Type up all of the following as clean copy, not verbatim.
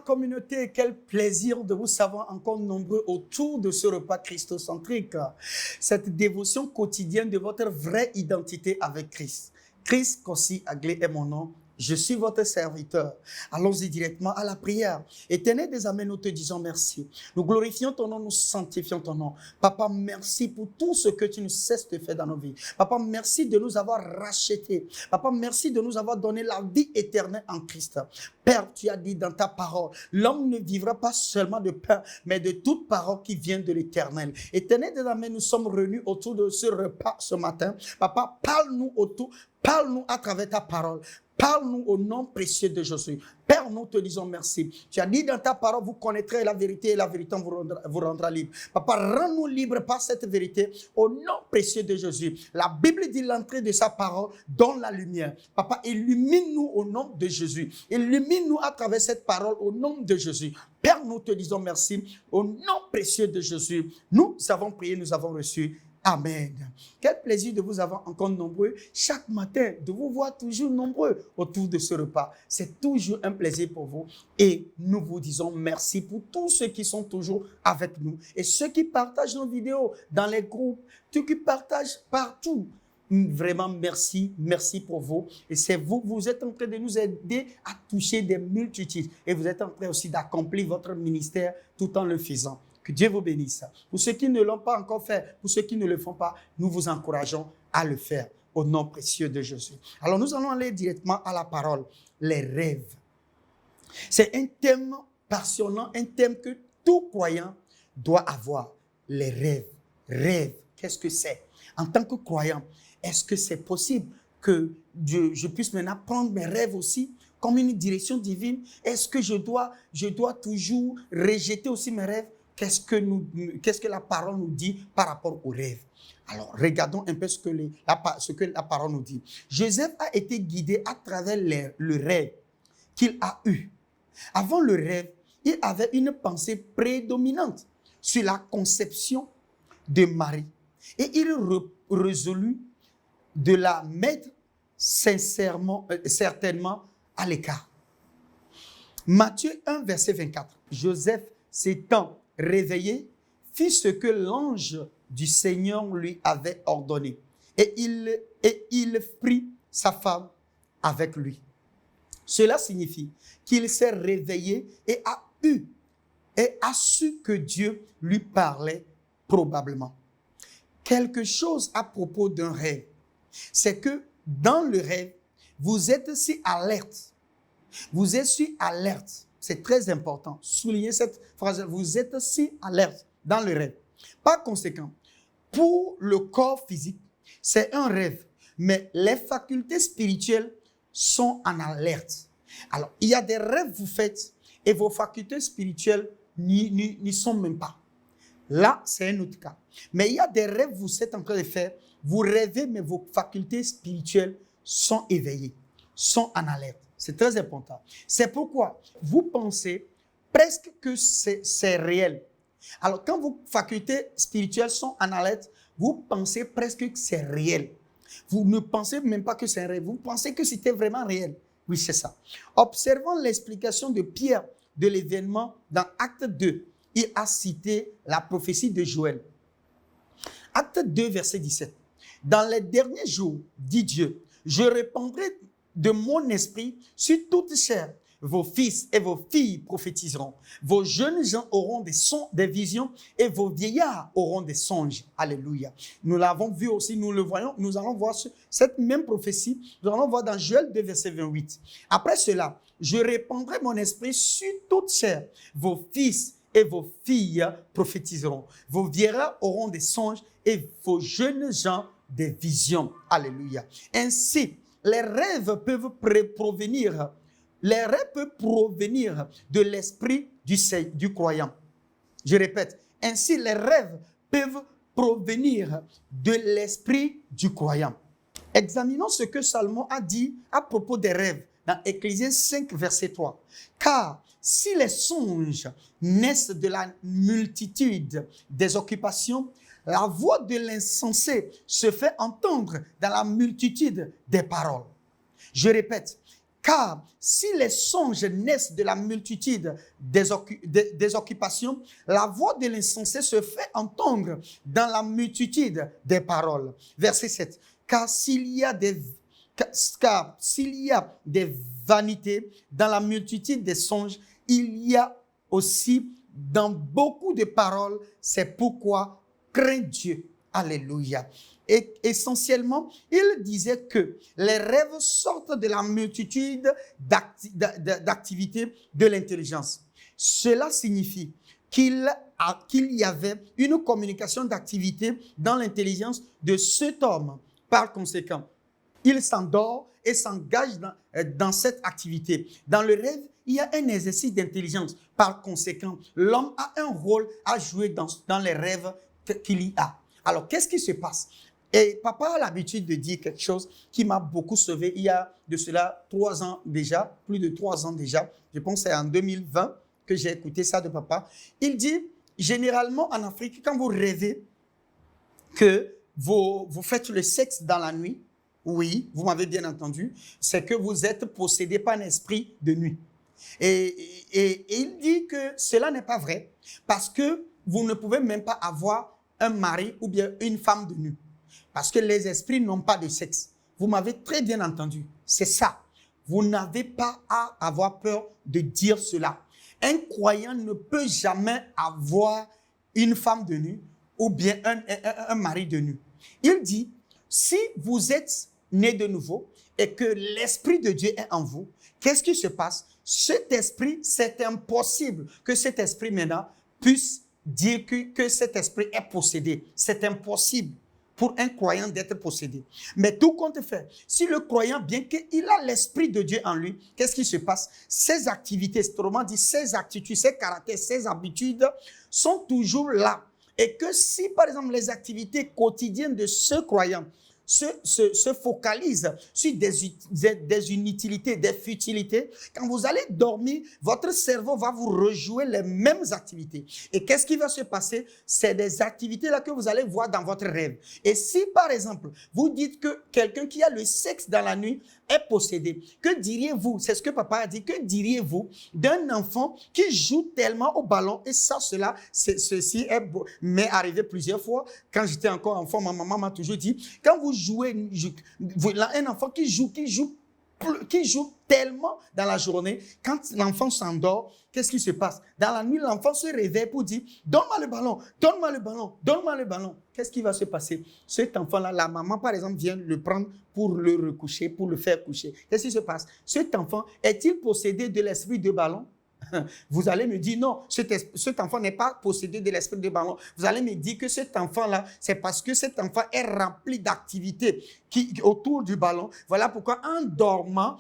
communauté, quel plaisir de vous savoir encore nombreux autour de ce repas christocentrique. Cette dévotion quotidienne de votre vraie identité avec Christ. Christ Kossi Aglé est mon nom. Je suis votre serviteur. Allons-y directement à la prière. Éternel des Amens, nous te disons merci. Nous glorifions ton nom, nous sanctifions ton nom. Papa, merci pour tout ce que tu ne cesses de faire dans nos vies. Papa, merci de nous avoir rachetés. Papa, merci de nous avoir donné la vie éternelle en Christ. Père, tu as dit dans ta parole, l'homme ne vivra pas seulement de pain, mais de toute parole qui vient de l'Éternel. Éternel des Amens, nous sommes réunis autour de ce repas ce matin. Papa, parle-nous à travers ta parole. Parle-nous au nom précieux de Jésus. Père, nous te disons merci. Tu as dit dans ta parole, vous connaîtrez la vérité et la vérité vous rendra libre. Papa, rends-nous libres par cette vérité au nom précieux de Jésus. La Bible dit l'entrée de sa parole dans la lumière. Papa, illumine-nous au nom de Jésus. Illumine-nous à travers cette parole au nom de Jésus. Père, nous te disons merci au nom précieux de Jésus. Nous avons prié, nous avons reçu. Amen. Quel plaisir de vous avoir encore nombreux chaque matin, de vous voir toujours nombreux autour de ce repas. C'est toujours un plaisir pour vous et nous vous disons merci pour tous ceux qui sont toujours avec nous et ceux qui partagent nos vidéos dans les groupes, ceux qui partagent partout. Vraiment, merci pour vous. Et c'est vous êtes en train de nous aider à toucher des multitudes et vous êtes en train aussi d'accomplir votre ministère tout en le faisant. Que Dieu vous bénisse. Pour ceux qui ne l'ont pas encore fait, pour ceux qui ne le font pas, nous vous encourageons à le faire au nom précieux de Jésus. Alors nous allons aller directement à la parole, les rêves. C'est un thème passionnant, un thème que tout croyant doit avoir, les rêves. Rêves, qu'est-ce que c'est? En tant que croyant, est-ce que c'est possible que je puisse maintenant prendre mes rêves aussi comme une direction divine? Est-ce que je dois toujours rejeter aussi mes rêves? Qu'est-ce que la parole nous dit par rapport aux rêves? Alors, regardons un peu ce que la parole nous dit. Joseph a été guidé à travers le rêve qu'il a eu. Avant le rêve, il avait une pensée prédominante sur la conception de Marie. Et il résolut de la mettre certainement à l'écart. Matthieu 1, verset 24. Joseph s'étant réveillé, fit ce que l'ange du Seigneur lui avait ordonné. Et il prit sa femme avec lui. Cela signifie qu'il s'est réveillé et a su que Dieu lui parlait probablement. Quelque chose à propos d'un rêve, c'est que dans le rêve, vous êtes si alerte. Vous êtes si alerte. C'est très important. Soulignez cette phrase. Vous êtes si alerte dans le rêve. Par conséquent, pour le corps physique, c'est un rêve. Mais les facultés spirituelles sont en alerte. Alors, il y a des rêves que vous faites et vos facultés spirituelles n'y sont même pas. Là, c'est un autre cas. Mais il y a des rêves que vous êtes en train de faire. Vous rêvez, mais vos facultés spirituelles sont éveillées, sont en alerte. C'est très important. C'est pourquoi vous pensez presque que c'est réel. Alors, quand vos facultés spirituelles sont en alerte, vous pensez presque que c'est réel. Vous ne pensez même pas que c'est un rêve. Vous pensez que c'était vraiment réel. Oui, c'est ça. Observant l'explication de Pierre de l'événement dans Acte 2, il a cité la prophétie de Joël. Acte 2, verset 17. Dans les derniers jours, dit Dieu, je répandrai de mon esprit sur toute chair. Vos fils et vos filles prophétiseront. Vos jeunes gens auront des visions et vos vieillards auront des songes. Alléluia. Nous l'avons vu aussi, nous le voyons. Nous allons voir cette même prophétie. Nous allons voir dans Joël 2, verset 28. Après cela, je répandrai mon esprit sur toute chair. Vos fils et vos filles prophétiseront. Vos vieillards auront des songes et vos jeunes gens des visions. Alléluia. Ainsi, les rêves peuvent provenir de l'esprit du croyant. Je répète, ainsi les rêves peuvent provenir de l'esprit du croyant. Examinons ce que Salomon a dit à propos des rêves dans Ecclésiens 5, verset 3. Car si les songes naissent de la multitude des occupations, la voix de l'insensé se fait entendre dans la multitude des paroles. Je répète, Car si les songes naissent de la multitude des occupations, la voix de l'insensé se fait entendre dans la multitude des paroles. Verset 7. Car s'il y a des vanités dans la multitude des songes, il y a aussi dans beaucoup de paroles. C'est pourquoi crains Dieu. Alléluia. Et essentiellement, il disait que les rêves sortent de la multitude d'activités de l'intelligence. Cela signifie qu'il y avait une communication d'activité dans l'intelligence de cet homme. Par conséquent, il s'endort et s'engage dans cette activité. Dans le rêve, il y a un exercice d'intelligence. Par conséquent, l'homme a un rôle à jouer dans les rêves qu'il y a. Alors, qu'est-ce qui se passe? Et papa a l'habitude de dire quelque chose qui m'a beaucoup sauvé il y a de cela 3 ans déjà, plus de 3 ans déjà. Je pense que c'est en 2020 que j'ai écouté ça de papa. Il dit, généralement en Afrique, quand vous rêvez que vous faites le sexe dans la nuit, oui, vous m'avez bien entendu, c'est que vous êtes possédé par un esprit de nuit. Et il dit que cela n'est pas vrai parce que vous ne pouvez même pas avoir un mari ou bien une femme de nuit. Parce que les esprits n'ont pas de sexe. Vous m'avez très bien entendu. C'est ça. Vous n'avez pas à avoir peur de dire cela. Un croyant ne peut jamais avoir une femme de nuit ou bien un mari de nuit. Il dit, si vous êtes né de nouveau et que l'Esprit de Dieu est en vous, qu'est-ce qui se passe? Cet esprit, c'est impossible que cet esprit maintenant puisse dire que cet esprit est possédé. C'est impossible pour un croyant d'être possédé. Mais tout compte fait, si le croyant, bien qu'il a l'Esprit de Dieu en lui, qu'est-ce qui se passe? Ses activités, autrement dit, ses attitudes, ses caractères, ses habitudes sont toujours là. Et que si, par exemple, les activités quotidiennes de ce croyant se focalisent sur des inutilités, des futilités, quand vous allez dormir, votre cerveau va vous rejouer les mêmes activités. Et qu'est-ce qui va se passer? C'est des activités là que vous allez voir dans votre rêve. Et si, par exemple, vous dites que quelqu'un qui a le sexe dans la nuit est possédé, que diriez-vous? C'est ce que papa a dit. Que diriez-vous d'un enfant qui joue tellement au ballon? Et ça, ceci m'est arrivé plusieurs fois. Quand j'étais encore enfant, ma maman m'a toujours dit, quand vous jouez, un enfant qui joue tellement dans la journée, quand l'enfant s'endort, qu'est-ce qui se passe? Dans la nuit, l'enfant se réveille pour dire, donne-moi le ballon, donne-moi le ballon, donne-moi le ballon. Qu'est-ce qui va se passer? Cet enfant-là, la maman, par exemple, vient le prendre pour le recoucher, pour le faire coucher. Qu'est-ce qui se passe? Cet enfant est-il possédé de l'esprit de ballon? Vous allez me dire non, cet enfant n'est pas possédé de l'esprit de ballon. Vous allez me dire que cet enfant-là, c'est parce que cet enfant est rempli d'activités autour du ballon. Voilà pourquoi en dormant,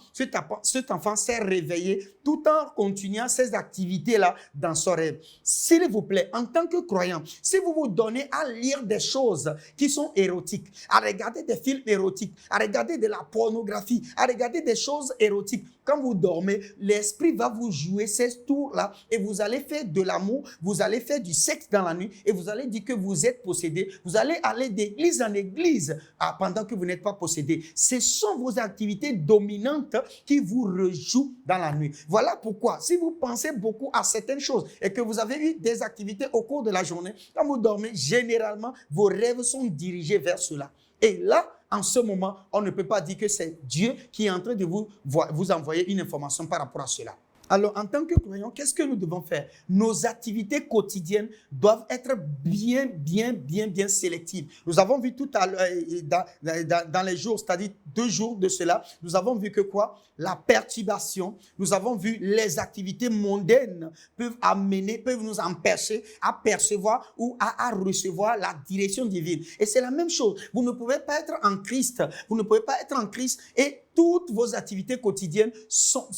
cet enfant s'est réveillé tout en continuant ces activités-là dans son rêve. S'il vous plaît, en tant que croyant, si vous vous donnez à lire des choses qui sont érotiques, à regarder des films érotiques, à regarder de la pornographie, à regarder des choses érotiques, quand vous dormez, l'esprit va vous jouer ces tours-là et vous allez faire de l'amour, vous allez faire du sexe dans la nuit et vous allez dire que vous êtes possédé. Vous allez aller d'église en église pendant que vous n'êtes pas possédé. Ce sont vos activités dominantes qui vous rejouent dans la nuit. Voilà pourquoi, si vous pensez beaucoup à certaines choses et que vous avez eu des activités au cours de la journée, quand vous dormez, généralement, vos rêves sont dirigés vers cela. Et là, en ce moment, on ne peut pas dire que c'est Dieu qui est en train de vous envoyer une information par rapport à cela. Alors, en tant que croyants, qu'est-ce que nous devons faire? Nos activités quotidiennes doivent être bien sélectives. Nous avons vu tout à l'heure, dans les jours, c'est-à-dire 2 jours de cela, nous avons vu que quoi? La perturbation, nous avons vu les activités mondaines peuvent nous empêcher à percevoir ou à recevoir la direction divine. Et c'est la même chose. Vous ne pouvez pas être en Christ. Vous ne pouvez pas être en Christ et toutes vos activités quotidiennes sont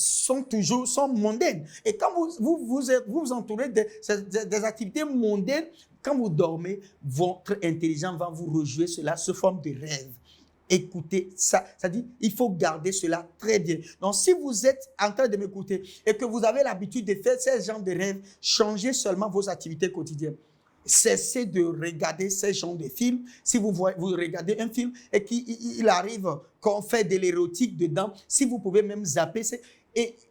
mondaines. Et quand vous entourez des activités mondaines, quand vous dormez, votre intelligence va vous rejouer cela sous forme de rêve. Écoutez ça, c'est-à-dire il faut garder cela très bien. Donc si vous êtes en train de m'écouter et que vous avez l'habitude de faire ce genre de rêve, changez seulement vos activités quotidiennes. cessez de regarder ces genres de films. Si vous regardez un film et qu'il arrive qu'on fait de l'érotique dedans, si vous pouvez même zapper,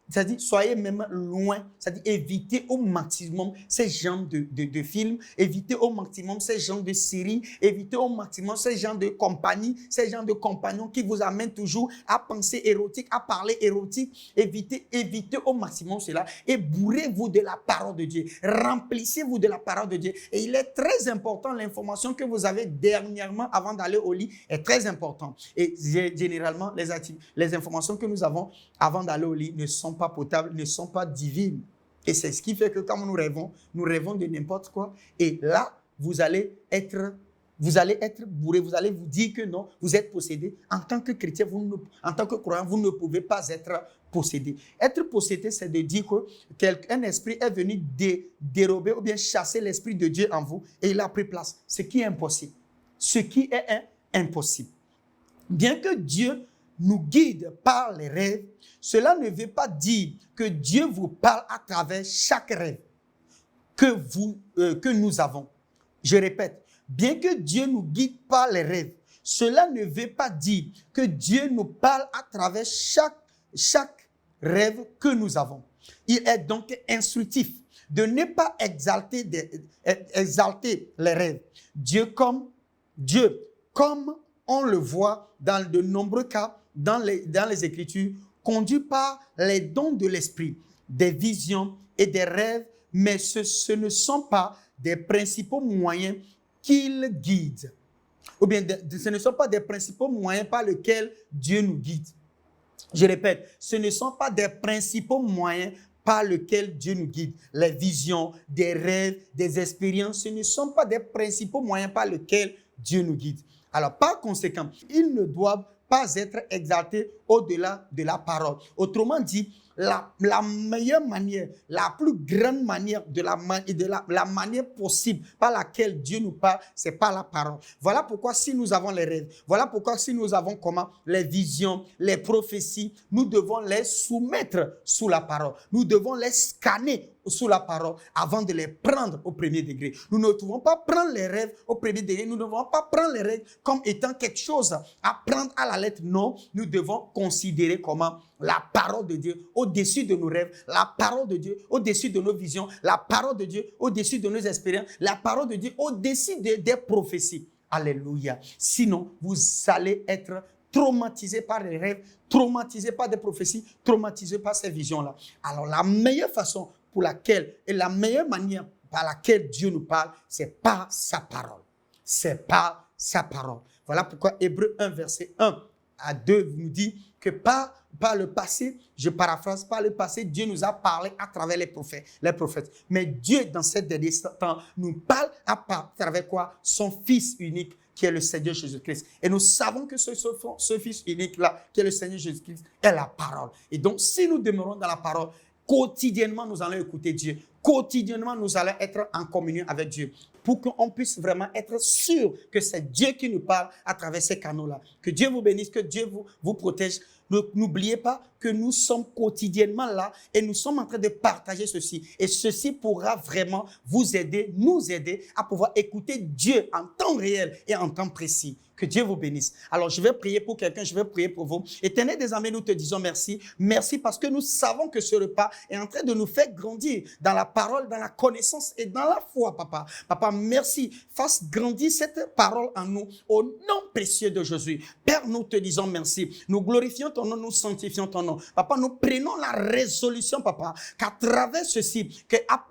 c'est-à-dire, soyez même loin, c'est-à-dire évitez au maximum ces genres de films, évitez au maximum ces genres de séries, évitez au maximum ces genres de compagnies, ces genres de compagnons qui vous amènent toujours à penser érotique, à parler érotique. Évitez au maximum cela et bourrez-vous de la parole de Dieu. Remplissez-vous de la parole de Dieu. Et il est très important, l'information que vous avez dernièrement avant d'aller au lit est très importante. Et généralement, les informations que nous avons avant d'aller au lit ne sont pas potables, ne sont pas divines. Et c'est ce qui fait que quand nous rêvons de n'importe quoi. Et là, vous allez être bourré, vous allez vous dire que non, vous êtes possédé. En tant que chrétien, en tant que croyant, vous ne pouvez pas être possédé. Être possédé, c'est de dire qu'un esprit est venu dérober ou bien chasser l'esprit de Dieu en vous et il a pris place. Ce qui est impossible. Ce qui est impossible. Bien que Dieu nous guide par les rêves, cela ne veut pas dire que Dieu vous parle à travers chaque rêve que nous avons. Je répète, bien que Dieu nous guide par les rêves, cela ne veut pas dire que Dieu nous parle à travers chaque rêve que nous avons. Il est donc instructif de ne pas exalter les rêves. Dieu, comme on le voit dans de nombreux cas dans les Écritures, conduit par les dons de l'Esprit, des visions et des rêves, mais ce ne sont pas des principaux moyens qu'il guide. Ou bien, ce ne sont pas des principaux moyens par lesquels Dieu nous guide. Je répète, ce ne sont pas des principaux moyens par lesquels Dieu nous guide. Les visions, des rêves, des expériences, ce ne sont pas des principaux moyens par lesquels Dieu nous guide. Alors, par conséquent, ils ne doivent pas être exaltés au-delà de la parole. Autrement dit, la meilleure manière, la plus grande manière la manière possible par laquelle Dieu nous parle, c'est par la parole. Voilà pourquoi si nous avons les rêves, voilà pourquoi si nous avons les visions, les prophéties, nous devons les soumettre sous la parole. Nous devons les scanner sous la parole avant de les prendre au premier degré. Nous ne devons pas prendre les rêves au premier degré. Nous ne devons pas prendre les rêves comme étant quelque chose à prendre à la lettre. Non, nous devons considérer comment la parole de Dieu au-dessus de nos rêves, la parole de Dieu au-dessus de nos visions, la parole de Dieu au-dessus de nos expériences, la parole de Dieu au-dessus des prophéties. Alléluia. Sinon, vous allez être traumatisé par les rêves, traumatisé par des prophéties, traumatisé par ces visions-là. Alors, la meilleure façon pour laquelle et la meilleure manière par laquelle Dieu nous parle, c'est par sa parole. C'est par sa parole. Voilà pourquoi Hébreux 1, verset 1 à 2 nous dit que par le passé, je paraphrase, par le passé, Dieu nous a parlé à travers les prophètes. Mais Dieu, dans ces derniers temps, nous parle à travers quoi? Son Fils unique, qui est le Seigneur Jésus-Christ. Et nous savons que ce Fils unique-là, qui est le Seigneur Jésus-Christ, est la parole. Et donc, si nous demeurons dans la parole, quotidiennement, nous allons écouter Dieu. Quotidiennement, nous allons être en communion avec Dieu pour qu'on puisse vraiment être sûr que c'est Dieu qui nous parle à travers ces canaux-là. Que Dieu vous bénisse, que Dieu vous protège. N'oubliez pas que nous sommes quotidiennement là et nous sommes en train de partager ceci. Et ceci pourra vraiment vous aider, nous aider à pouvoir écouter Dieu en temps réel et en temps précis. Que Dieu vous bénisse. Alors, je vais prier pour quelqu'un, je vais prier pour vous. Éternel des armées, nous te disons merci. Merci parce que nous savons que ce repas est en train de nous faire grandir dans la parole, dans la connaissance et dans la foi, papa. Papa, merci. Fasse grandir cette parole en nous au nom précieux de Jésus. Père, nous te disons merci. Nous glorifions ton nom, nous sanctifions ton nom. Papa, nous prenons la résolution, papa, qu'à travers ceci,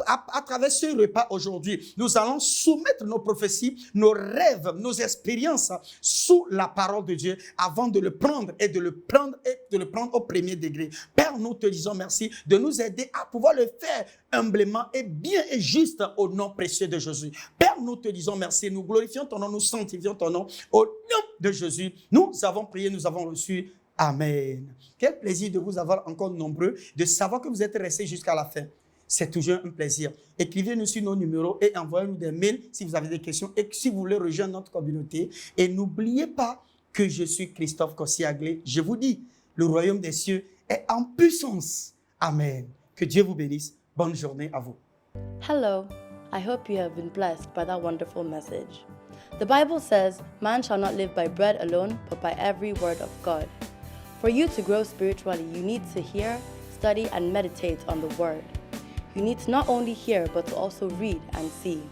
à travers ce repas aujourd'hui, nous allons soumettre nos prophéties, nos rêves, nos expériences sous la parole de Dieu avant de le prendre et de le prendre au premier degré. Père, nous te disons merci de nous aider à pouvoir le faire humblement et bien et juste au nom précieux de Jésus. Père, nous te disons merci, nous glorifions ton nom, nous sanctifions ton nom au nom de Jésus. Nous avons prié, nous avons reçu. Amen. Quel plaisir de vous avoir encore nombreux, de savoir que vous êtes restés jusqu'à la fin. C'est toujours un plaisir. Écrivez-nous sur nos numéros et envoyez-nous des mails si vous avez des questions et si vous voulez rejoindre notre communauté. Et n'oubliez pas que je suis Christophe Koscielny. Je vous dis, le royaume des cieux est en puissance. Amen. Que Dieu vous bénisse. Bonne journée à vous. Hello. I hope you have been blessed by that wonderful message. The Bible says, "Man shall not live by bread alone, but by every word of God." For you to grow spiritually, you need to hear, study, and meditate on the Word. You need to not only hear, but to also read and see.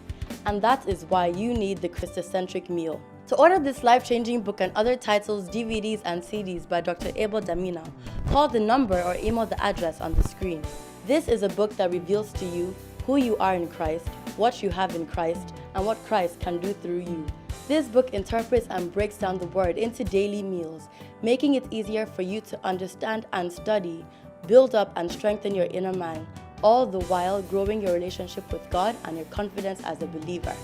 And that is why you need the Christocentric meal. To order this life-changing book and other titles, DVDs, and CDs by Dr. Abel Damina, call the number or email the address on the screen. This is a book that reveals to you who you are in Christ, what you have in Christ, and what Christ can do through you. This book interprets and breaks down the Word into daily meals, making it easier for you to understand and study, build up and strengthen your inner man, all the while growing your relationship with God and your confidence as a believer.